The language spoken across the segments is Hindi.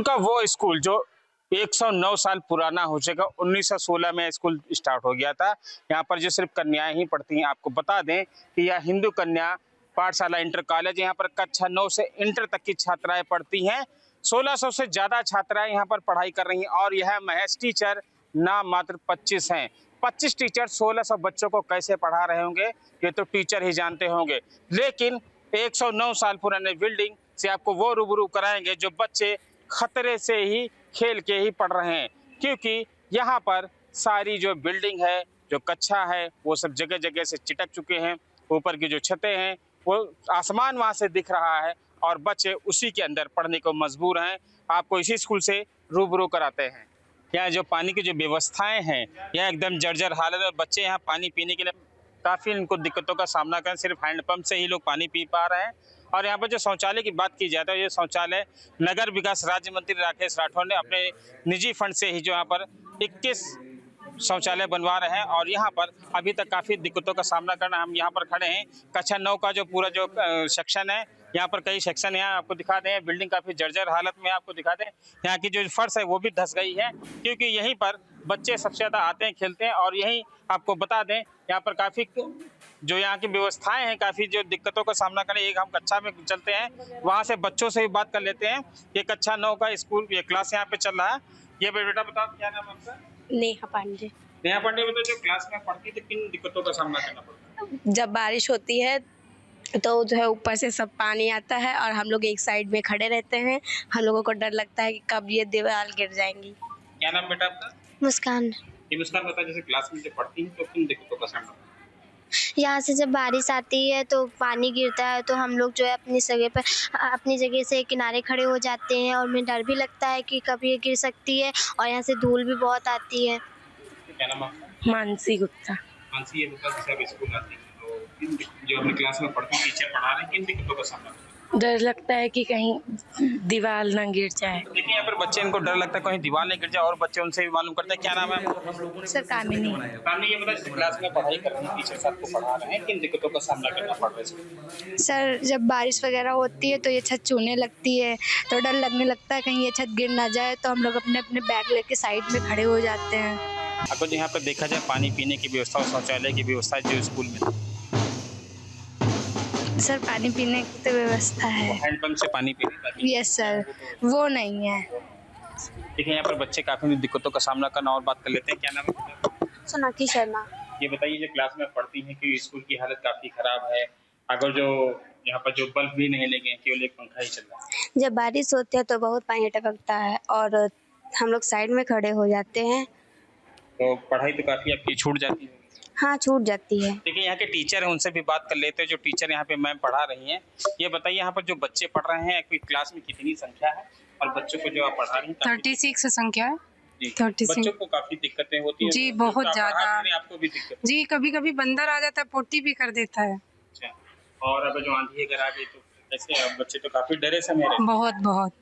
का वो स्कूल जो 109 साल पुराना हो चुका, 1916 में स्कूल स्टार्ट हो गया था। यहाँ पर जो सिर्फ कन्याएं ही पढ़ती हैं। आपको बता दें कि यह हिंदू कन्या पाठशाला इंटर कॉलेज, यहाँ पर कक्षा 9 से इंटर तक की छात्राएं पढ़ती हैं। 1600 से ज्यादा छात्राएं यहाँ पर पढ़ाई कर रही हैं और यह महज टीचर नाम मात्र 25 हैं। 25 टीचर 1600 बच्चों को कैसे पढ़ा रहे होंगे ये तो टीचर ही जानते होंगे। लेकिन 109 साल पुराने बिल्डिंग से आपको वो रूबरू कराएंगे जो बच्चे खतरे से ही खेल के ही पढ़ रहे हैं, क्योंकि यहाँ पर सारी जो बिल्डिंग है, जो कक्षा है, वो सब जगह जगह से चिटक चुके हैं। ऊपर की जो छतें हैं वो आसमान वहाँ से दिख रहा है और बच्चे उसी के अंदर पढ़ने को मजबूर हैं। आपको इसी स्कूल से रूबरू कराते हैं। यहाँ जो पानी की जो व्यवस्थाएं हैं यह एकदम जर्जर हालत है। बच्चे यहाँ पानी पीने के लिए काफ़ी इनको दिक्कतों का सामना करें। सिर्फ हैंडपंप से ही लोग पानी पी पा रहे हैं। और यहाँ पर जो शौचालय की बात की जाए तो ये शौचालय नगर विकास राज्य मंत्री राकेश राठौर ने अपने निजी फंड से ही जो यहाँ पर 21 शौचालय बनवा रहे हैं और यहाँ पर अभी तक काफ़ी दिक्कतों का सामना करना। हम यहाँ पर खड़े हैं, कक्षा 9 का जो पूरा जो सेक्शन है, यहाँ पर कई सेक्शन यहाँ आपको दिखा दें। बिल्डिंग काफ़ी जर्जर हालत में आपको दिखा दें। यहाँ की जो फर्श है वो भी धंस गई है, क्योंकि यहीं पर बच्चे सबसे ज़्यादा आते हैं, खेलते हैं। और यहीं आपको बता दें यहाँ पर काफ़ी जो यहाँ की व्यवस्थाएं हैं, काफ़ी जो दिक्कतों का सामना करें। एक हम कक्षा में चलते हैं, वहाँ से बच्चों से भी बात कर लेते हैं। ये कक्षा 9 का स्कूल, ये क्लास यहाँ पे चल रहा है। ये बेटा बताओ क्या नाम है आपका? नेहा पांडे। नेहा पांडे, बताओ जो क्लास में पढ़ती थी किन दिक्कतों का सामना करना पड़ता है? जब बारिश होती है तो जो है ऊपर से सब पानी आता है और हम लोग एक साइड में खड़े रहते हैं। हम लोगों को डर लगता है कि कब ये दीवार गिर जाएंगी। क्या नाम बेटा आपका? मुस्कान। ये मुस्कान, बताओ जैसे क्लास में जो पढ़ती है तो किन दिक्कतों का सामना करती है? यहाँ से जब बारिश आती है तो पानी गिरता है तो हम लोग जो है अपनी जगह से किनारे खड़े हो जाते हैं और हमें डर भी लगता है कि कब ये गिर सकती है और यहाँ से धूल भी बहुत आती है। क्या नाम आपका? मानसी गुप्ता। मानसी, ये बताओ जैसे आप स्कूल आती है तो जो अपनी क्लास में पढ़ती टीचर पढ़ा रहे हैं, किन दिक्कतों का सामना करते हैं? डर लगता है कि कहीं दीवार ना गिर जाए। देखिए यहाँ पर बच्चे, इनको डर लगता है कहीं दीवार नहीं गिर जाए और बच्चे उनसे भी मालूम करते हैं। क्या नाम है? सर कामिनी। कामिनी, ये बताओ क्लास में पढ़ाई कर रहे हैं, टीचर आपको पढ़ा रहे हैं, किन दिक्कतों का सामना करना पड़ रहा है? सर जब बारिश वगैरह होती है तो ये छत चूने लगती है तो डर लगने लगता है कहीं ये छत गिर ना जाए, तो हम लोग अपने अपने बैग लेके साइड में खड़े हो जाते हैं। आपको यहाँ पर देखा जाए पानी पीने की व्यवस्था और शौचालय की व्यवस्था जो स्कूल में सर पानी पीने की तो व्यवस्था है, हैंडपंप से पानी पीने। यस सर, वो नहीं है। देखिए यहाँ पर बच्चे काफी दिक्कतों का सामना करना। और बात कर लेते हैं, क्या नाम है? सोनाक्षी शर्मा। ये बताइए जो क्लास में पढ़ती हैं कि स्कूल की हालत काफी खराब है, अगर जो यहाँ पर जो बल्ब भी नहीं लगे हैं, केवल एक पंखा ही चल रहा है। जब बारिश होती है तो बहुत पानी टपकता है और हम लोग साइड में खड़े हो जाते हैं। तो पढ़ाई तो काफी आपकी छूट जाती है। हाँ, छूट जाती है। देखिए यहाँ के टीचर हैं, उनसे भी बात कर लेते हैं। जो टीचर यहाँ पे मैम पढ़ा रही हैं, ये बताइए यहाँ पर जो बच्चे पढ़ रहे हैं कोई क्लास में कितनी संख्या है और बच्चों को जो आप पढ़ा रही हैं? 36 संख्या है। 36 बच्चों को काफी दिक्कतें होती हैं जी, बहुत ज्यादा। आपको भी दिक्कत? जी, कभी कभी बंदर आ जाता है, पोटी भी कर देता है। अच्छा, और अब जो आंधी अगर आ गई तो कैसे? अब बच्चे तो काफी डरे से मेरे। बहुत बहुत।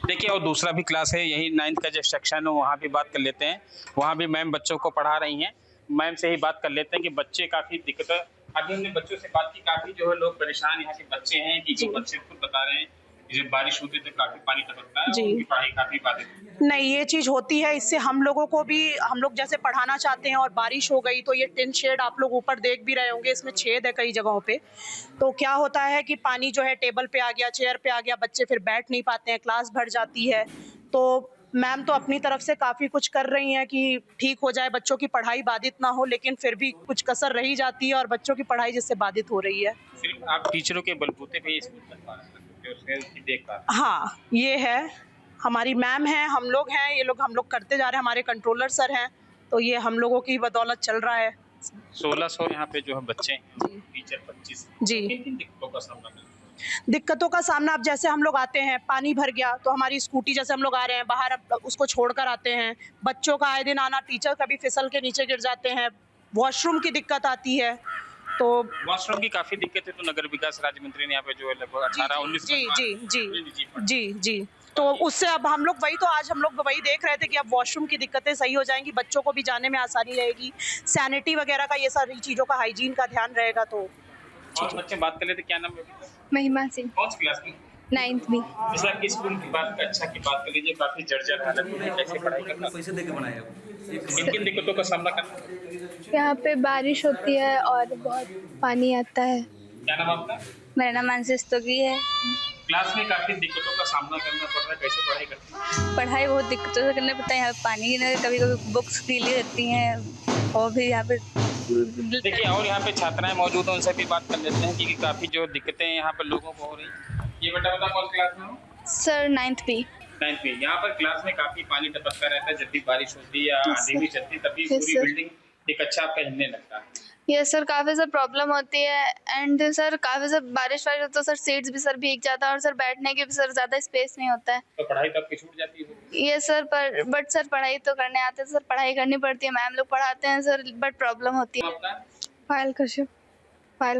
देखिए और दूसरा भी क्लास है, यही 9th का जो सेक्शन है, वहाँ भी बात कर लेते हैं। वहाँ भी मैम बच्चों को पढ़ा रही हैं। मैम से ही बात कर लेते हैं कि बच्चे काफी दिक्कत। अभी हमने बच्चों से बात की, काफी जो है लोग परेशान यहाँ के बच्चे हैं कि जो बच्चे खुद बता रहे हैं जब बारिश होती है तो काफी पानी टपकता है, उनकी पढ़ाई काफी बाधित। नहीं, ये चीज होती है, इससे हम लोगों को भी, हम लोग जैसे पढ़ाना चाहते हैं और बारिश हो गई तो ये टिन शेड आप लोग ऊपर देख भी रहे होंगे, इसमें छेद है कई जगहों पे। तो क्या होता है कि पानी जो है टेबल पे आ गया, चेयर पे आ गया, बच्चे फिर बैठ नहीं पाते हैं, क्लास भर जाती है। तो मैम तो अपनी तरफ से काफ़ी कुछ कर रही हैं कि ठीक हो जाए, बच्चों की पढ़ाई बाधित ना हो, लेकिन फिर भी कुछ कसर रही जाती है और बच्चों की पढ़ाई जिससे बाधित हो रही है। सिर्फ आप टीचरों के बलबूते पे स्कूल तक पा रहे हैं, देख पा रहे हैं। हाँ, ये है, हमारी मैम है, हम लोग हैं, ये लोग हम लोग करते जा रहे हैं, हमारे कंट्रोलर सर हैं, तो ये हम लोगों की बदौलत चल रहा है। 1600 यहाँ पे जो है बच्चे हैं, टीचर 25 जी। किन दिक्कतों का सामना करते हैं? दिक्कतों का सामना, अब जैसे हम लोग आते हैं, पानी भर गया तो हमारी स्कूटी, जैसे हम लोग आ रहे हैं बाहर, अब उसको छोड़कर आते हैं। बच्चों का आए दिन आना, टीचर कभी फिसल के नीचे गिर जाते हैं, वॉशरूम की दिक्कत आती है। तो वॉशरूम की काफी दिक्कत है, तो नगर विकास राज्य मंत्री ने यहाँ पे जो है लगभग 18-19 जी, तो उससे अब हम लोग आज हम लोग वही देख रहे थे कि अब वॉशरूम की दिक्कतें सही हो जाएंगी, बच्चों को भी जाने में आसानी रहेगी, सैनिटी वगैरह का, ये सारी चीज़ों का, हाइजीन का ध्यान रहेगा। तो और बच्चे बात कर लेते, क्या नाम है? महिमा सिंह। कौन सी क्लास की? नाइन्थ भी। जैसे आपकी स्कूल की बात अच्छा की बात कर लीजिए, काफी जर्जर हालत में है, कैसे पढ़ाई करना, पैसे देके बनाए किन किन दिक्कतों का सामना करना। यहाँ पे बारिश होती है और बहुत पानी आता है। क्या नाम आपका? मेरा नाम अंशिस तोगी है। क्लास में काफी दिक्कतों का सामना करना पड़ रहा है, कैसे पढ़ाई करते हैं? पढ़ाई बहुत दिक्कतों से करना पड़ता है। यहाँ पानी की कभी कभी बुक्स गीली रहती हैं और भी यहाँ पे देखिए, और यहाँ पे छात्राएं मौजूद हैं, उनसे भी बात कर लेते हैं कि काफी जो दिक्कतें यहाँ पर लोगों को हो रही। ये बेटा बता कौन क्लास में हो? सर नाइन्थ भी। 9th में। यहाँ पर क्लास में काफी पानी टपकता रहता है, जब भी बारिश होती है या आंधी भी चलती है तभी Yes, पूरी sir. बिल्डिंग एक अच्छा आपका हिलने लगता है। यस सर, काफ़ी सर प्रॉब्लम होती है एंड सर काफ़ी सर बारिश वारिश हो तो सर सीट्स भी सर भीग जाता है और सर बैठने के भी सर ज़्यादा स्पेस नहीं होता है। तो पढ़ाई तो आपकी छूट जाती है। ये सर पर बट सर पढ़ाई तो करने आते हैं सर, पढ़ाई करनी पड़ती है, मैम लोग पढ़ाते हैं सर, बट प्रॉब्लम होती है। आपका पायल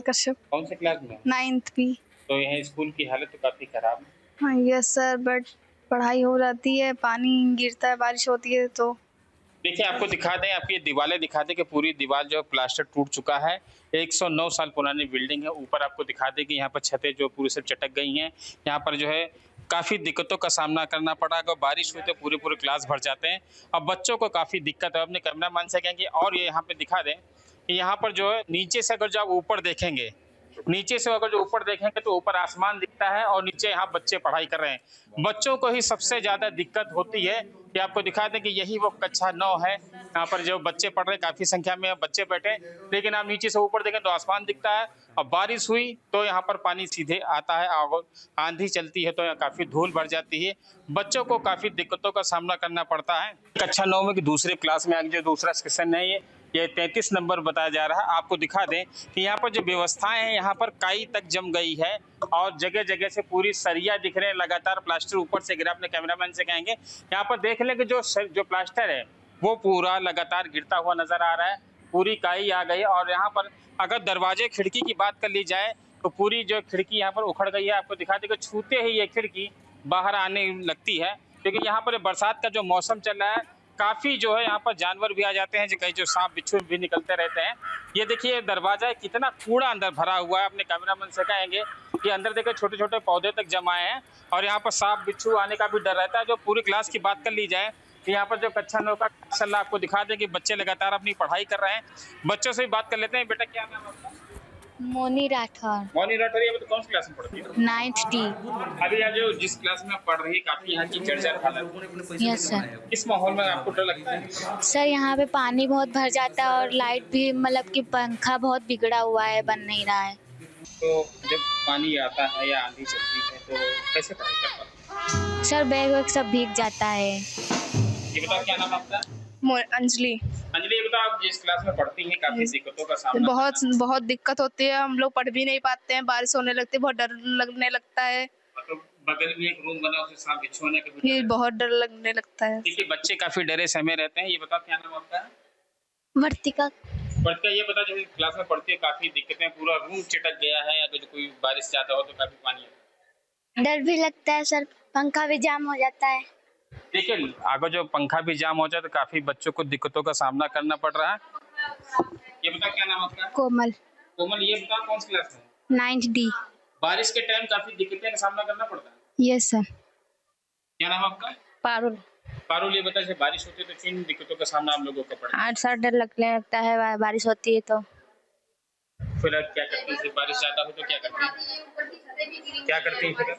कश्यप कौन से क्लास में? नाइन्थ भी। तो यहाँ स्कूल की हालत तो काफी खराब है। हाँ यस सर, बट पढ़ाई हो जाती है, पानी गिरता है, बारिश होती है तो। देखिए, आपको दिखा दें, आपकी ये दीवारें दिखा दें कि पूरी दीवार जो प्लास्टर टूट चुका है। 109 साल पुरानी बिल्डिंग है। ऊपर आपको दिखा दें कि यहाँ पर छतें जो पूरी से चटक गई हैं। यहाँ पर जो है काफ़ी दिक्कतों का सामना करना पड़ा। अगर बारिश हुई तो पूरे क्लास भर जाते हैं। अब बच्चों को काफ़ी दिक्कत है। अपने कैमरामैन से कहेंगे और ये यहाँ पे दिखा दें कि यहाँ पर जो है नीचे से अगर जो आप ऊपर देखेंगे, नीचे से अगर जो ऊपर देखेंगे तो ऊपर आसमान दिखता है और नीचे यहाँ बच्चे पढ़ाई कर रहे हैं। बच्चों को ही सबसे ज़्यादा दिक्कत होती है कि आपको दिखा दें कि यही वो कक्षा 9 है। यहाँ पर जो बच्चे पढ़ रहे हैं, काफ़ी संख्या में बच्चे बैठे, लेकिन आप नीचे से ऊपर देखें तो आसमान दिखता है। और बारिश हुई तो यहाँ पर पानी सीधे आता है, आंधी चलती है तो यहाँ काफ़ी धूल भर जाती है। बच्चों को काफ़ी दिक्कतों का सामना करना पड़ता है। कक्षा 9 में की दूसरे क्लास में आगे जो दूसरा सेक्शन है ये 33 नंबर बताया जा रहा है। आपको दिखा दें कि यहाँ पर जो व्यवस्थाएं हैं, यहाँ पर काई तक जम गई है और जगह जगह से पूरी सरिया दिख रहे हैं, लगातार प्लास्टर ऊपर से गिरा। अपने कैमरामैन से कहेंगे यहाँ पर देख लें कि जो प्लास्टर है वो पूरा लगातार गिरता हुआ नजर आ रहा है। पूरी काई आ गई और यहाँ पर अगर दरवाजे खिड़की की बात कर ली जाए तो पूरी जो खिड़की यहाँ पर उखड़ गई है। आपको दिखा दें कि छूते ही ये खिड़की बाहर आने लगती है, क्योंकि यहाँ पर बरसात का जो मौसम चल रहा है, काफ़ी जो है यहाँ पर जानवर भी आ जाते हैं, जो कई जो सांप बिच्छू भी निकलते रहते हैं। ये देखिए दरवाजा है, कितना कूड़ा अंदर भरा हुआ है। अपने कैमरामैन से कहेंगे कि अंदर देखिए छोटे छोटे पौधे तक जमाए हैं और यहाँ पर सांप बिच्छू आने का भी डर रहता है। जो पूरी क्लास की बात कर ली जाए तो यहाँ पर जो कक्षा 9 का माशाल्लाह आपको दिखा दें कि बच्चे लगातार अपनी पढ़ाई कर रहे हैं। बच्चों से भी बात कर लेते हैं। बेटा क्या नाम है आपका? मोनी राठौर, मौनी राठौर। ये कौन सी क्लास में पढ़ती है? 9th D। अभी यहाँ जो जिस क्लास में पढ़ रही है, काफी यहाँ की जर्जर हालत। Yes sir. इस माहौल में आपको डर लगता है? सर यहाँ पे पानी बहुत भर जाता है और लाइट भी, मतलब कि पंखा बहुत बिगड़ा हुआ है, बन नहीं रहा है। तो जब पानी आता है या आंधी चलती है तो कैसे पढ़ाई कर पाते हैं? सर बैग वैग सब भीग जाता है। ये बताओ क्या नाम है आपका? अंजलि। अंजलि, ये बताओ आप जिस क्लास में पढ़ती हैं काफी दिक्कतों का सामना बहुत दिक्कत होती है। हम लोग पढ़ भी नहीं पाते हैं, बारिश होने लगती है, बहुत डर लगने लगता है। तो बगल में एक रूम बना, उसमें सांप बिच्छू होने का भी ये डर है। बहुत डर लगने लगता है। देखिए बच्चे काफी डरे समय रहते हैं। ये बताओ क्या नाम है आपका? वर्तिका। बढ़ते ये बता, जब क्लास में पढ़ती है काफी दिक्कतें, पूरा रूम चिटक गया है, अगर कोई बारिश ज्यादा हो तो काफी पानी आता है। डर भी लगता है सर, पंखा भी जाम हो जाता है। देखिए अगर जो पंखा भी जाम हो जाए तो काफी बच्चों को दिक्कतों का सामना करना पड़ रहा है। ये बताओ क्या नाम है आपका? कोमल। कोमल, ये बताओ कौन सी क्लास में? 9th D। बारिश के टाइम काफी दिक्कतें का सामना करना पड़ता है। Yes sir. क्या नाम है आपका? पारुल। पारुल, ये बताइए बारिश होती है तो किन दिक्कतों का सामना हम लोगों को पड़ता है? 8 साल डर लगने लगता है बारिश होती है तो। फिर आप क्या करती हैं? बारिश ज्यादा हो तो क्या करती हैं? क्या करती हैं फिर?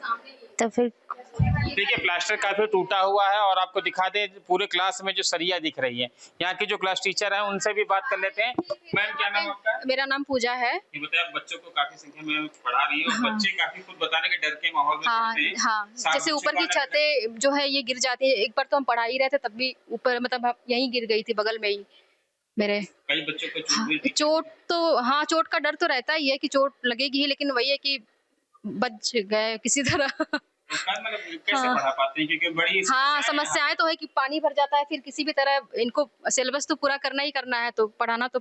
तो फिर देखिए प्लास्टर काफी टूटा हुआ है और आपको दिखा दे पूरे क्लास में जो सरिया दिख रही है। यहाँ की जो क्लास टीचर है उनसे भी बात कर लेते हैं। मैम क्या नाम आपका? मेरा नाम पूजा है। ये बताइए, आप बच्चों को काफी संख्या में पढ़ा रही है और बच्चे काफी खुद बताने के डर के माहौल में हाँ पढ़ते हैं। हाँ, सांप जैसे बिच्छू ऊपर की आने का छतें जो है ये गिर जाती है। एक बार तो हम पढ़ा ही रहे थे तब भी ऊपर मतलब यहीं गिर गई थी बगल में ही मेरे। कई बच्चों को चोट हाँ, भी लगी। चोट तो हाँ, चोट का डर तो रहता ही है कि चोट लगेगी ही, लेकिन वही है कि बच गए किसी तरह। मतलब कैसे हाँ। पढ़ा पाते हैं, क्योंकि बड़ी हाँ, समस्याएं तो है कि पानी भर जाता है, फिर किसी भी तरह इनको सिलेबस तो पूरा करना ही करना है, तो पढ़ाना तो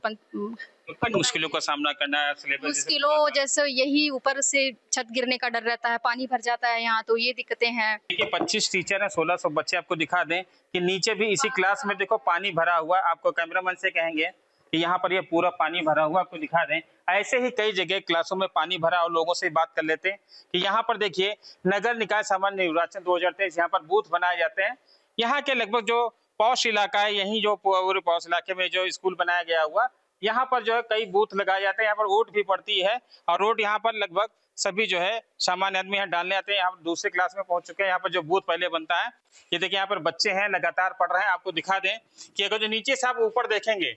मुश्किलों का सामना करना है। सिलेबस मुश्किलों जैसे यही ऊपर से छत गिरने का डर रहता है, पानी भर जाता है यहाँ, तो ये दिक्कतें हैं। देखिए 25 टीचर हैं, 1600 बच्चे। आपको दिखा दें कि नीचे भी इसी क्लास में देखो पानी भरा हुआ है। आपको कैमरामैन से कहेंगे कि यहाँ पर ये पूरा पानी भरा हुआ, आपको दिखा दें। ऐसे ही कई जगह क्लासों में पानी भरा और लोगों से बात कर लेते हैं कि यहाँ पर देखिए नगर निकाय सामान्य निर्वाचन 2023 यहाँ पर बूथ बनाए जाते हैं। यहाँ के लगभग जो पॉश इलाका है, यही जो पूरे पॉश इलाके में जो स्कूल बनाया गया हुआ, यहाँ पर जो है कई बूथ लगाए जाते हैं। यहाँ पर वोट भी पड़ती है और वोट यहाँ पर लगभग सभी जो है सामान्य आदमी यहाँ डालने आते हैं। यहाँ पर दूसरे क्लास में पहुंच चुके हैं। यहाँ पर जो बूथ पहले बनता है, ये देखिए यहाँ पर बच्चे हैं लगातार पढ़ रहे हैं। आपको दिखा दें कि अगर जो नीचे से आप ऊपर देखेंगे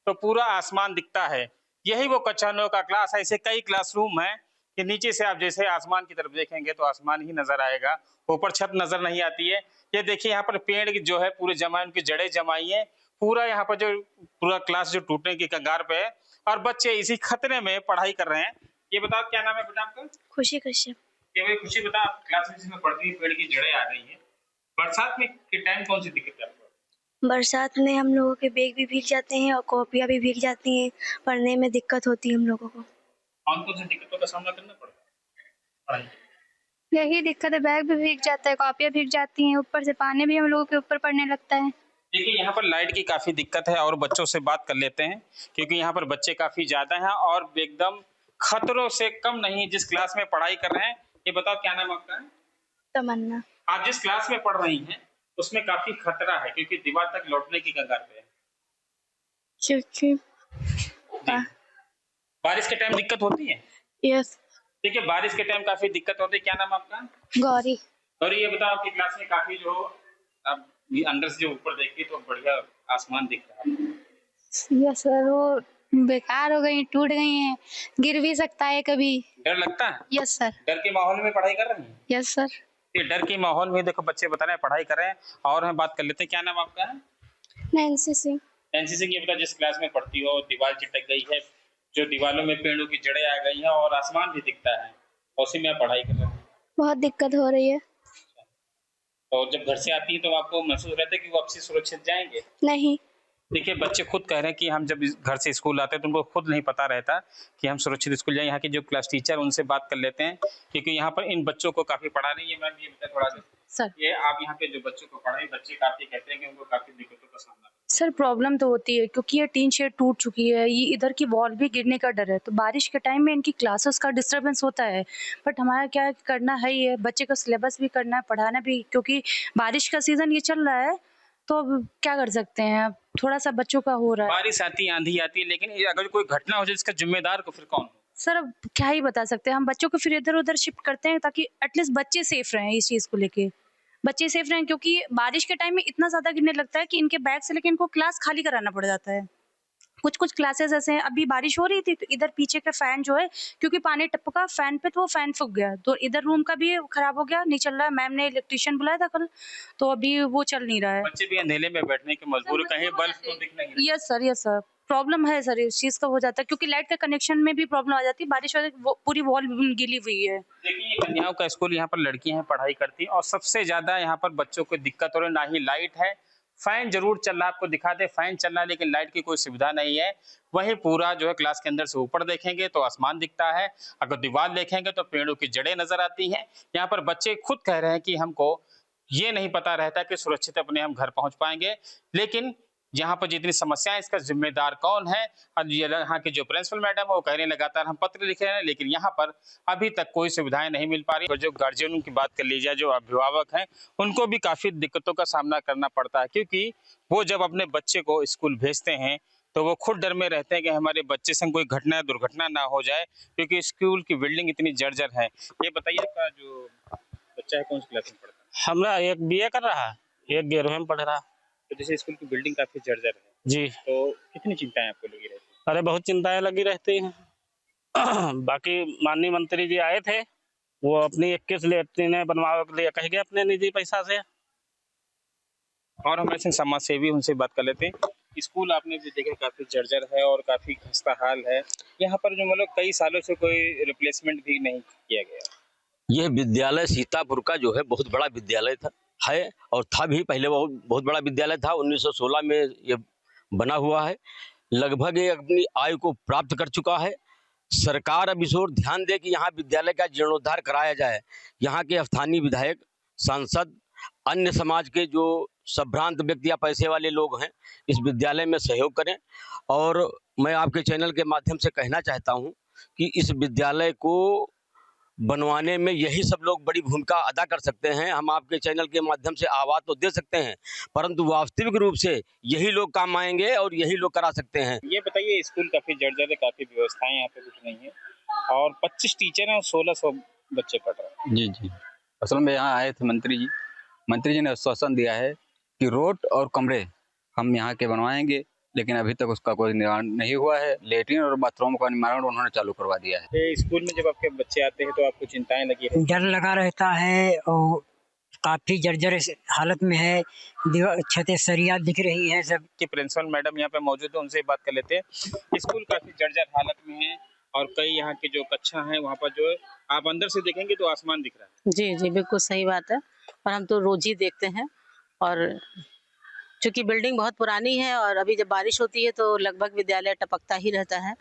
तो पूरा आसमान दिखता है। यही वो कक्षा 9 का क्लास है। ऐसे कई क्लासरूम है कि नीचे से आप जैसे आसमान की तरफ देखेंगे तो आसमान ही नजर आएगा, ऊपर छत नजर नहीं आती है। ये देखिए यहाँ पर पेड़ की जो है पूरे जमा, उनकी जड़ें जमाई है। पूरा यहाँ पर जो पूरा क्लास जो टूटने की कगार पे है और बच्चे इसी खतरे में पढ़ाई कर रहे हैं। ये बताओ क्या नाम है बेटा आपका? खुशी कश्यप। ये भाई खुशी, बता आप क्लास में पढ़ती है, पेड़ की जड़ें आ गई है, बरसात में के टाइम कौन सी दिक्कत है आपको? बरसात में हम लोगों के बैग भी भीग जाते हैं और कॉपियाँ भी भीग जाती हैं, पढ़ने में दिक्कत होती है हम लोगों को। कौन कौन सी दिक्कतों का सामना करना पड़ता है पढ़ाई? यही दिक्कत है, बैग भी भीग जाता है, कॉपियाँ भीग जाती हैं, ऊपर से पानी भी हम लोगों के ऊपर पड़ने लगता है। देखिए यहाँ पर लाइट की काफी दिक्कत है और बच्चों से बात कर लेते हैं क्योंकि यहाँ पर बच्चे काफी ज्यादा हैं और एकदम खतरों से कम नहीं जिस क्लास में पढ़ाई कर रहे हैं। ये बताओ क्या नाम आपका है? तमन्ना। आप जिस क्लास में पढ़ रही हैं उसमें काफी खतरा है क्योंकि दीवार तक लौटने की कगार पे है। क्योंकि बारिश के टाइम दिक्कत होती है। यस। देखिए बारिश के टाइम काफी दिक्कत होती है। क्या नाम आपका? गौरी। और ये बताओ आपकी क्लास में काफी जो अब अंदर से जो ऊपर देखिए तो बढ़िया आसमान दिख रहा है। यस सर, वो बेकार हो गई, टूट गई हैं, गिर भी सकता है कभी। डर लगता है? Yes sir. डर के माहौल में पढ़ाई कर रही हैं? Yes sir. ये डर के माहौल में देखो बच्चे बता रहे हैं पढ़ाई कर रहे हैं। और हम बात कर लेते हैं, क्या नाम आपका है? नैन्सी सिंह। नैन्सी सिंह, ये बता जिस क्लास में पढ़ती हो दीवार चिटक गई है, जो दीवारों में पेड़ों की जड़ें आ गई हैं और आसमान भी दिखता है, उसी में आप पढ़ाई कर रहे हो। बहुत दिक्कत हो रही है। और जब घर से आती है तो आपको महसूस रहता है कि वो आपसे सुरक्षित जाएंगे? नहीं। देखिए बच्चे खुद कह रहे हैं कि हम जब घर से स्कूल आते हैं तो उनको खुद नहीं पता रहता कि हम सुरक्षित स्कूल जाएं। यहाँ के जो क्लास टीचर उनसे बात कर लेते हैं क्योंकि यहाँ पर इन बच्चों को काफी पढ़ा रही है। मैम ये बता थोड़ा सर, ये आप यहाँ पे जो बच्चों को पढ़ाए, बच्चे काफी कहते हैं कि उनको काफी दिक्कतों का सामना। सर प्रॉब्लम तो होती है क्योंकि ये टीन शेड टूट चुकी है, ये इधर की वॉल भी गिरने का डर है, तो बारिश के टाइम में इनकी क्लासेस का डिस्टरबेंस होता है। बट हमारा क्या करना है, ये बच्चे का सिलेबस भी करना है, पढ़ाना भी, क्योंकि बारिश का सीजन ये चल रहा है तो अब क्या कर सकते हैं, अब थोड़ा सा बच्चों का हो रहा है। बारिश आती है, आंधी आती है, लेकिन अगर कोई घटना हो जाए इसका जिम्मेदार को फिर कौन? सर अब क्या ही बता सकते हैं, हम बच्चों को फिर इधर उधर शिफ्ट करते हैं ताकि एटलीस्ट बच्चे सेफ रहें। इस चीज़ को लेके बच्चे सेफ रहें क्योंकि बारिश के टाइम में इतना ज़्यादा गिरने लगता है कि इनके बैग से लेके इनको क्लास खाली कराना पड़ जाता है। कुछ कुछ क्लासेस ऐसे हैं, अभी बारिश हो रही थी तो इधर पीछे का फैन जो है, क्योंकि पानी टपका फैन पे तो वो फैन फूक गया, तो इधर रूम का भी खराब हो गया, नहीं चल रहा है। मैम ने इलेक्ट्रिशियन बुलाया था कल, तो अभी वो चल नहीं रहा है। बच्चे भी अंधेले में बैठने के मजबूर, कहीं बल्ब तो दिख नहीं रहा। Yes sir, yes sir, problem है सर, इस चीज़ का हो जाता है क्योंकि लाइट का कनेक्शन में भी प्रॉब्लम आ जाती है। बारिश वाले पूरी वॉल गिली हुई है। देखिए कन्याओं का स्कूल, यहाँ पर लड़कियां हैं पढ़ाई करती हैं और सबसे ज्यादा यहाँ पर बच्चों को दिक्कत हो रही है। ना ही लाइट है, फैन जरूर चल रहा है, आपको दिखा दे फैन चल रहा है, लेकिन लाइट की कोई सुविधा नहीं है। वहीं पूरा जो है क्लास के अंदर से ऊपर देखेंगे तो आसमान दिखता है, अगर दीवार देखेंगे तो पेड़ों की जड़ें नजर आती हैं। यहाँ पर बच्चे खुद कह रहे हैं कि हमको ये नहीं पता रहता कि सुरक्षित अपने हम घर पहुंच पाएंगे, लेकिन यहाँ पर जितनी समस्या है इसका जिम्मेदार कौन है? और यहाँ के जो प्रिंसिपल मैडम है वो कह रहे हैं लगातार हम पत्र लिख रहे हैं, लेकिन यहाँ पर अभी तक कोई सुविधाएं नहीं मिल पा रही। और जो गार्जियनों की बात कर लीजिए, जो अभिभावक हैं, उनको भी काफी दिक्कतों का सामना करना पड़ता है क्योंकि वो जब अपने बच्चे को स्कूल भेजते हैं तो वो खुद डर में रहते हैं कि हमारे बच्चे से कोई घटना दुर्घटना ना हो जाए क्योंकि स्कूल की बिल्डिंग इतनी जर्जर है। ये बताइए आपका जो बच्चा है कौन सी क्लास में पढ़ता है? हमरा एक बीए कर रहा है, एक 11वीं में पढ़ रहा। तो जैसे स्कूल की बिल्डिंग काफी जर्जर है जी, तो कितनी चिंताएं आपको लगी रहती है? अरे बहुत चिंताएं लगी रहती हैं। बाकी माननीय मंत्री जी आए थे, वो अपनी 21 लेटरिन बनवाने के लिए कह गए अपने निजी पैसा से। और हम ऐसे समाज सेवी उनसे बात कर लेते हैं। स्कूल आपने भी देखा काफी जर्जर है और काफी खस्ता हाल है, यहाँ पर जो मतलब कई सालों से कोई रिप्लेसमेंट भी नहीं किया गया। यह विद्यालय सीतापुर का जो है बहुत बड़ा विद्यालय है और था भी पहले, बहुत बड़ा विद्यालय था। 1916 में ये बना हुआ है, लगभग ये अपनी आयु को प्राप्त कर चुका है। सरकार अब इस ओर ध्यान दे कि यहाँ विद्यालय का जीर्णोद्धार कराया जाए। यहाँ के स्थानीय विधायक, सांसद अन्य समाज के जो संभ्रांत व्यक्ति या पैसे वाले लोग हैं इस विद्यालय में सहयोग करें। और मैं आपके चैनल के माध्यम से कहना चाहता हूं कि इस विद्यालय को बनवाने में यही सब लोग बड़ी भूमिका अदा कर सकते हैं। हम आपके चैनल के माध्यम से आवाज़ तो दे सकते हैं, परंतु वास्तविक रूप से यही लोग काम आएंगे और यही लोग करा सकते हैं। ये बताइए, स्कूल काफ़ी जर्जर है, काफ़ी व्यवस्थाएं यहाँ पे कुछ नहीं है और 25 टीचर हैं और 1600 बच्चे पढ़ रहे हैं। जी जी, असल में यहाँ आए थे मंत्री जी ने आश्वासन दिया है कि रोड और कमरे हम यहाँ के बनवाएंगे, लेकिन अभी तक उसका कोई निर्माण नहीं हुआ है। लेटरिन और बाथरूम का निर्माण उन्होंने चालू करवा दिया है। स्कूल में जब आपके बच्चे आते हैं तो आपको चिंताएं लगी रहती हैं? डर लगा रहता है और काफी जर्जर हालत में है, छतें सरिया दिख रही हैं सब। कि प्रिंसिपल मैडम यहाँ पे मौजूद है, उनसे बात कर लेते हैं। स्कूल काफी जर्जर हालत में है और कई यहाँ के जो कक्षा हैं वहाँ पर जो आप अंदर से देखेंगे तो आसमान दिख रहा है। जी जी, बिल्कुल सही बात है और हम तो रोज ही देखते हैं। और चूंकि बिल्डिंग बहुत पुरानी है और अभी जब बारिश होती है तो लगभग विद्यालय टपकता ही रहता है।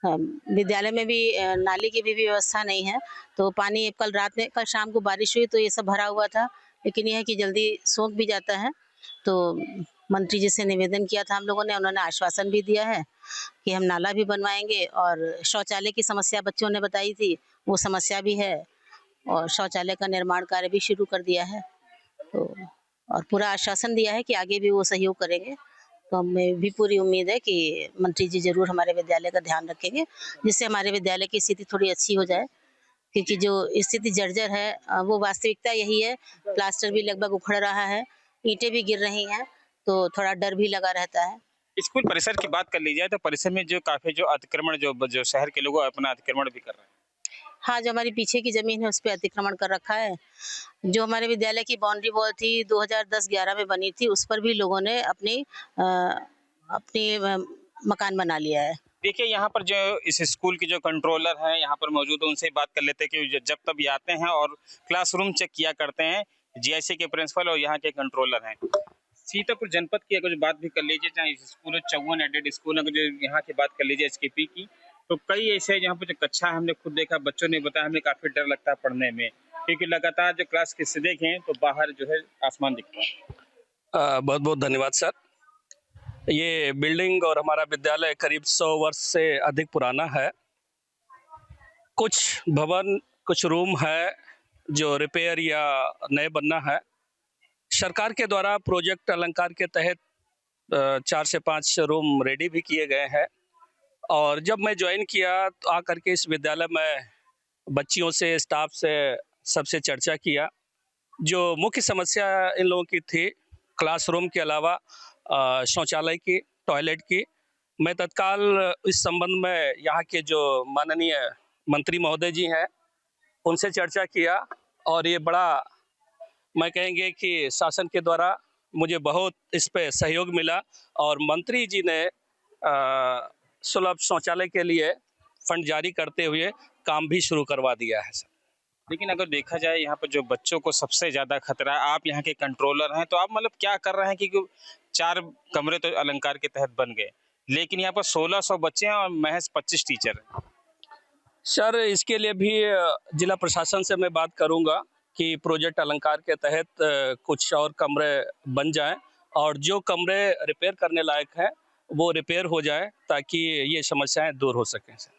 विद्यालय में भी नाली की भी व्यवस्था नहीं है, तो पानी कल शाम को बारिश हुई तो ये सब भरा हुआ था, लेकिन यह है कि जल्दी सूख भी जाता है। तो मंत्री जी से निवेदन किया था हम लोगों ने, उन्होंने आश्वासन भी दिया है कि हम नाला भी बनवाएंगे और शौचालय की समस्या बच्चों ने बताई थी, वो समस्या भी है और शौचालय का निर्माण कार्य भी शुरू कर दिया है। तो और पूरा आश्वासन दिया है कि आगे भी वो सहयोग करेंगे। तो हमें भी पूरी उम्मीद है कि मंत्री जी जरूर हमारे विद्यालय का ध्यान रखेंगे, जिससे हमारे विद्यालय की स्थिति थोड़ी अच्छी हो जाए, क्योंकि जो स्थिति जर्जर है वो वास्तविकता यही है। प्लास्टर भी लगभग उखड़ रहा है, ईंटें भी गिर रही हैं, तो थोड़ा डर भी लगा रहता है। स्कूल परिसर की बात कर ली जाए तो परिसर में जो काफी जो अतिक्रमण जो शहर के लोग अपना अतिक्रमण भी कर रहे हैं। हाँ, जो हमारी पीछे की जमीन है उस पर अतिक्रमण कर रखा है। जो हमारे विद्यालय की बाउंड्री वॉल थी 2010-11 में बनी थी, उस पर भी लोगों ने अपनी मकान बना लिया है। देखिए, यहाँ पर जो इस स्कूल के जो कंट्रोलर हैं यहाँ पर मौजूद है, उनसे बात कर लेते हैं कि जब तब ये आते हैं और क्लासरूम चेक किया करते हैं। जीआईसी के प्रिंसिपल और यहाँ के कंट्रोलर हैं। सीतापुर जनपद की अगर बात भी कर लीजिए, चाहे स्कूल 54 एडेड स्कूल, अगर जो यहाँ की बात कर लीजिए एसकेपी की, तो कई ऐसे हैं जहाँ पर जो कक्षा हमने खुद देखा, बच्चों ने बताया हमें काफी डर लगता है पढ़ने में, क्योंकि लगातार जो क्लास के से देखें तो बाहर जो है आसमान दिखता है। बहुत बहुत धन्यवाद सर। ये बिल्डिंग और हमारा विद्यालय करीब 100 वर्ष से अधिक पुराना है। कुछ भवन, कुछ रूम है जो रिपेयर या नए बनना है। सरकार के द्वारा प्रोजेक्ट अलंकार के तहत 4 से 5 रूम रेडी भी किए गए हैं। और जब मैं ज्वाइन किया तो आकर के इस विद्यालय में बच्चियों से, स्टाफ से, सबसे चर्चा किया। जो मुख्य समस्या इन लोगों की थी क्लासरूम के अलावा शौचालय की, टॉयलेट की, मैं तत्काल इस संबंध में यहाँ के जो माननीय मंत्री महोदय जी हैं उनसे चर्चा किया और ये बड़ा मैं कहेंगे कि शासन के द्वारा मुझे बहुत इस पे सहयोग मिला और मंत्री जी ने सुलभ शौचालय के लिए फंड जारी करते हुए काम भी शुरू करवा दिया है सर। लेकिन अगर देखा जाए यहाँ पर जो बच्चों को सबसे ज्यादा खतरा है, आप यहाँ के कंट्रोलर हैं, तो आप मतलब क्या कर रहे हैं कि 4 कमरे तो अलंकार के तहत बन गए, लेकिन यहाँ पर 1600 बच्चे हैं और महज 25 टीचर हैं। सर, इसके लिए भी जिला प्रशासन से मैं बात करूंगा कि प्रोजेक्ट अलंकार के तहत कुछ और कमरे बन जाएं और जो कमरे रिपेयर करने लायक हैं वो रिपेयर हो जाए, ताकि ये समस्याएं दूर हो सकें सर।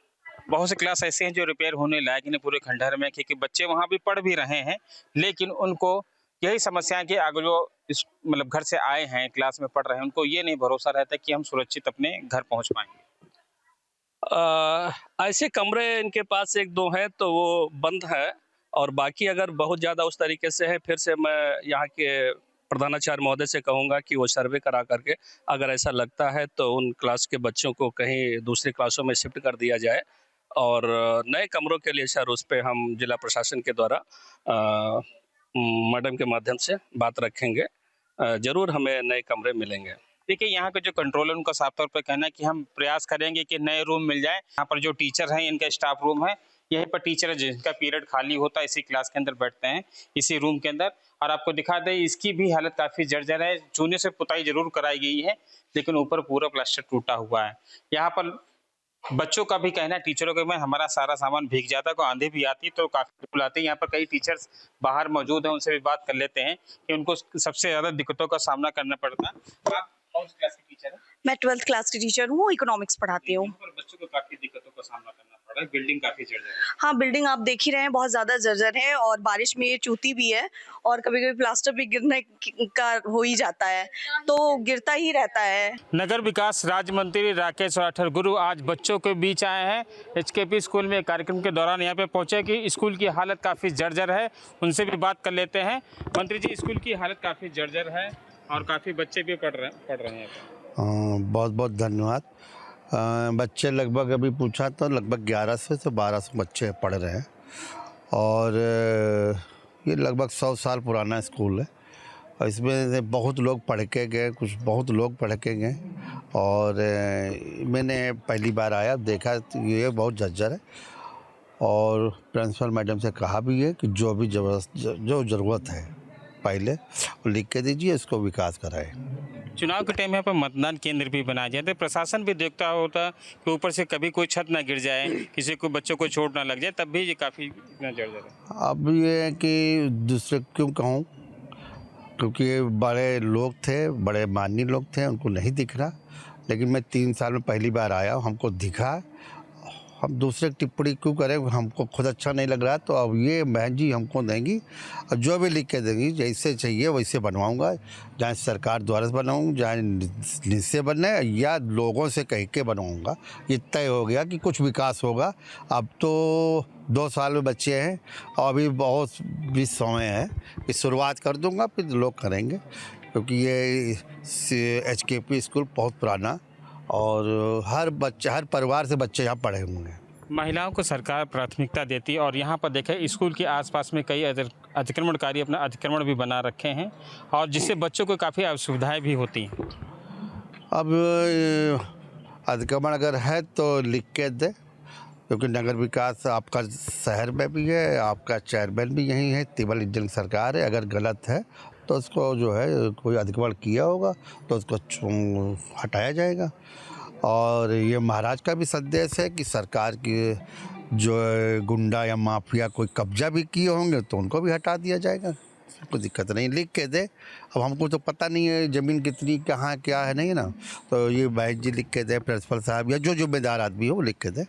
बहुत से क्लास ऐसे हैं जो रिपेयर होने लायक नहीं पूरे खंडहर में, क्योंकि बच्चे वहाँ भी पढ़ भी रहे हैं, लेकिन उनको यही समस्या कि अगर जो इस मतलब घर से आए हैं, क्लास में पढ़ रहे हैं, उनको ये नहीं भरोसा रहता कि हम सुरक्षित अपने घर पहुँच पाएंगे। ऐसे कमरे इनके पास 1-2 हैं तो वो बंद है, और बाकी अगर बहुत ज़्यादा उस तरीके से है, फिर से मैं यहाँ के प्रधानाचार्य महोदय से कहूँगा कि वो सर्वे करा करके अगर ऐसा लगता है तो उन क्लास के बच्चों को कहीं दूसरी क्लासों में शिफ्ट कर दिया जाए। और नए कमरों के लिए सर उस पर हम जिला प्रशासन के द्वारा मैडम के माध्यम से बात रखेंगे। ज़रूर हमें नए कमरे मिलेंगे। देखिए, यहाँ के जो कंट्रोलर उनका साफ तौर पर कहना है कि हम प्रयास करेंगे कि नए रूम मिल जाए। यहाँ पर जो टीचर हैं, इनका स्टाफ रूम है, यहीं पर टीचर जिनका पीरियड खाली होता है इसी क्लास के अंदर बैठते हैं, इसी रूम के अंदर। और आपको दिखा दें, इसकी भी हालत काफ़ी जर्जर है। चूने से पुताई जरूर कराई गई है, लेकिन ऊपर पूरा प्लास्टर टूटा हुआ है। यहाँ पर बच्चों का भी कहना है, टीचरों का, में हमारा सारा सामान भीग जाता है, कोई आंधी भी आती है तो काफी बुलाते हैं। यहाँ पर कई टीचर्स बाहर मौजूद हैं, उनसे भी बात कर लेते हैं कि उनको सबसे ज्यादा दिक्कतों का सामना करना पड़ता है। आप कौन सी क्लास के टीचर हैं? मैं 12th क्लास की टीचर हूँ, इकोनॉमिक्स पढ़ाती हूँ। पर बच्चों को काफी दिक्कतों का सामना करना पड़ रहा है, बिल्डिंग काफी जर्जर है। हाँ, बिल्डिंग आप देख ही रहे हैं, बहुत ज़्यादा जर्जर है और बारिश में ये चूती भी है और कभी-कभी प्लास्टर भी गिरने का हो ही जाता है, तो गिरता ही रहता है। नगर विकास राज्य मंत्री राकेश राठौर गुरु आज बच्चों के बीच आए हैं। एचकेपी स्कूल में कार्यक्रम के दौरान यहाँ पे पहुँचे कि स्कूल की हालत काफ़ी जर्जर है, उनसे भी बात कर लेते हैं। मंत्री जी, स्कूल की हालत काफ़ी जर्जर है और काफ़ी बच्चे भी पढ़ रहे हैं। बहुत बहुत धन्यवाद। बच्चे लगभग अभी पूछा तो लगभग 1100 से 1200 बच्चे पढ़ रहे हैं और ये लगभग 100 साल पुराना स्कूल है और इसमें से बहुत लोग पढ़ के गए, कुछ बहुत लोग पढ़ के गए और मैंने पहली बार आया, देखा तो ये बहुत जर्जर है और प्रिंसिपल मैडम से कहा भी है कि जो भी जो ज़रूरत है पहले लिख के दीजिए, इसको विकास कराए। चुनाव के टाइम यहाँ पर मतदान केंद्र भी बनाए जाते, प्रशासन भी देखता होता कि ऊपर से कभी कोई छत ना गिर जाए, किसी को बच्चों को चोट ना लग जाए, तब भी ये काफ़ी इतना जर्जर है। अब ये है कि दूसरे क्यों कहूँ, क्योंकि बड़े लोग थे, बड़े माननीय लोग थे, उनको नहीं दिख रहा, लेकिन मैं 3 साल में पहली बार आया, हमको दिखा। हम दूसरे टिप्पणी क्यों करें, हमको खुद अच्छा नहीं लग रहा, तो अब ये बहन जी हमको देंगी और जो भी लिख के देंगी, जैसे चाहिए वैसे बनवाऊंगा, चाहे सरकार द्वारा से बनाऊँ, चाहे निश्चय बनने या लोगों से कह के बनवाऊंगा। ये तय हो गया कि कुछ विकास होगा। अब तो 2 साल में बच्चे हैं और अभी बहुत भी समय है कि शुरुआत कर दूंगा, फिर लोग करेंगे, क्योंकि ये एचकेपी स्कूल बहुत पुराना और हर परिवार से बच्चे यहाँ पढ़े होंगे। महिलाओं को सरकार प्राथमिकता देती है और यहाँ पर देखें स्कूल के आसपास में कई अतिक्रमणकारी अपना अतिक्रमण भी बना रखे हैं और जिससे बच्चों को काफ़ी असुविधाएं भी होती हैं। अब अतिक्रमण अगर है तो लिख के दे, क्योंकि नगर विकास आपका शहर में भी है, आपका चेयरमैन भी यही है, तिवल इंजन सरकार है। अगर गलत है तो उसको जो है कोई अतिक्रमण किया होगा तो उसको हटाया जाएगा। और ये महाराज का भी संदेश है कि सरकार की जो गुंडा या माफिया कोई कब्जा भी किए होंगे तो उनको भी हटा दिया जाएगा, कोई दिक्कत नहीं, लिख के दे। अब हमको तो पता नहीं है ज़मीन कितनी कहाँ क्या है, नहीं ना, तो ये भाई जी लिख के दे, प्रिंसिपल साहब या जो जिम्मेदार आदमी हो वो लिख के दे,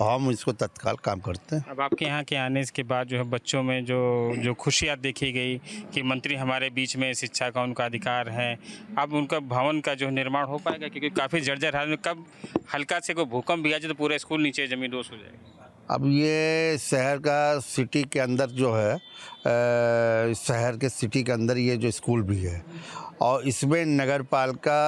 हम इसको तत्काल काम करते हैं। अब आपके यहाँ के आने के बाद जो है बच्चों में जो खुशियाँ देखी गई कि मंत्री हमारे बीच में, शिक्षा का उनका अधिकार है, अब उनका भवन का जो निर्माण हो पाएगा, क्योंकि काफ़ी जर्जर हाल में, कब हल्का से कोई भूकंप भी आ जाए तो पूरा स्कूल नीचे ज़मीन दोष हो जाएगा। अब ये शहर का सिटी के अंदर जो है, शहर के सिटी के अंदर ये जो स्कूल भी है और इसमें नगर पालिका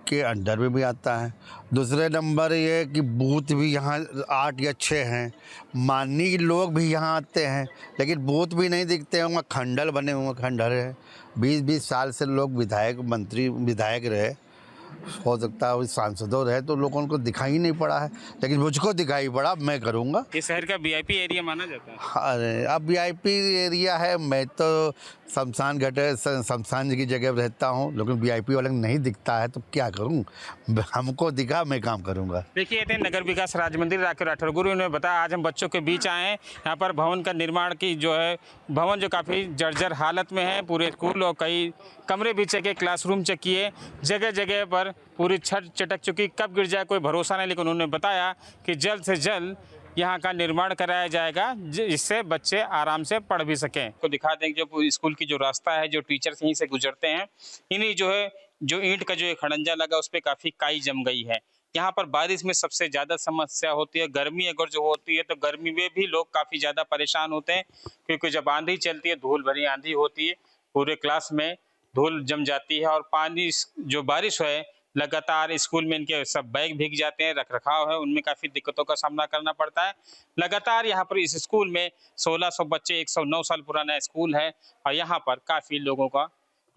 के अंडर में भी आता है। दूसरे नंबर ये कि बूथ भी यहाँ 8 या 6 हैं, माननीय लोग भी यहाँ आते हैं, लेकिन बूथ भी नहीं दिखते होंगे, खंडर बने हुए, खंडर है। 20-20 साल से लोग विधायक रहे, हो सकता है सांसदों रहे, तो लोगों को दिखाई नहीं पड़ा है, लेकिन मुझको दिखाई पड़ा, मैं करूँगा। ये शहर का वीआईपी एरिया माना जाता है। अरे अब वीआईपी एरिया है, मैं तो शमशान की जगह रहता हूँ, लेकिन वीआईपी वाले नहीं दिखता है तो क्या करूँ, हमको दिखा, मैं काम करूँगा। देखिए, नगर विकास राज्य मंत्री राकेश राठौर गुरु ने बताया आज हम बच्चों के बीच आए हैं। यहाँ पर भवन का निर्माण की जो है, भवन जो काफ़ी जर्जर हालत में है, पूरे स्कूल और कई कमरे भी चेके, क्लासरूम चेक किए, जगह जगह पर पूरी छत चटक चुकी, कब गिर जाए कोई भरोसा नहीं, लेकिन उन्होंने बताया कि जल्द से जल्द यहाँ का निर्माण कराया जाएगा जिससे बच्चे आराम से पढ़ भी सकें। को दिखा दें जो स्कूल की जो रास्ता है, जो टीचर्स यहीं से गुजरते हैं, इन्हीं जो है जो ईंट का जो एक खड़ंजा लगा उस पर काफ़ी काई जम गई है। यहाँ पर बारिश में सबसे ज़्यादा समस्या होती है, गर्मी अगर जो होती है तो गर्मी में भी लोग काफ़ी ज़्यादा परेशान होते हैं, क्योंकि जब आंधी चलती है, धूल भरी आंधी होती है, पूरे क्लास में धूल जम जाती है और पानी जो बारिश है लगातार स्कूल में इनके सब बैग भीग जाते हैं, रख रखाव है उनमें काफ़ी दिक्कतों का सामना करना पड़ता है। लगातार यहाँ पर इस स्कूल में 1600 बच्चे, 109 साल पुराना स्कूल है और यहाँ पर काफ़ी लोगों का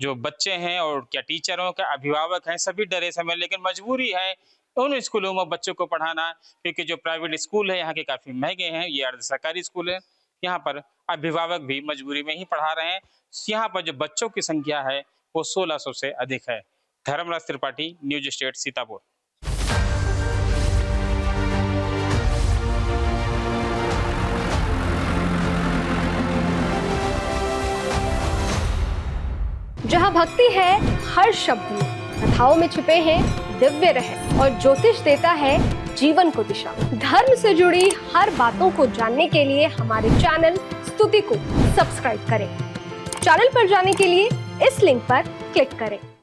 जो बच्चे हैं और क्या टीचरों के अभिभावक हैं सभी डरे समय, लेकिन मजबूरी है उन स्कूलों में बच्चों को पढ़ाना, क्योंकि जो प्राइवेट स्कूल है यहाँ के काफ़ी महंगे हैं, ये अर्ध सरकारी स्कूल है, यहाँ पर अभिभावक भी मजबूरी में ही पढ़ा रहे हैं। यहाँ पर जो बच्चों की संख्या है वो 1600 से अधिक है। Dharmraj Tripathi, news state, Sitapur. जहां भक्ति है हर शब्द में, कथाओं में छुपे हैं दिव्य रहस्य और ज्योतिष देता है जीवन को दिशा। धर्म से जुड़ी हर बातों को जानने के लिए हमारे चैनल स्तुति को सब्सक्राइब करें। चैनल पर जाने के लिए इस लिंक पर क्लिक करें।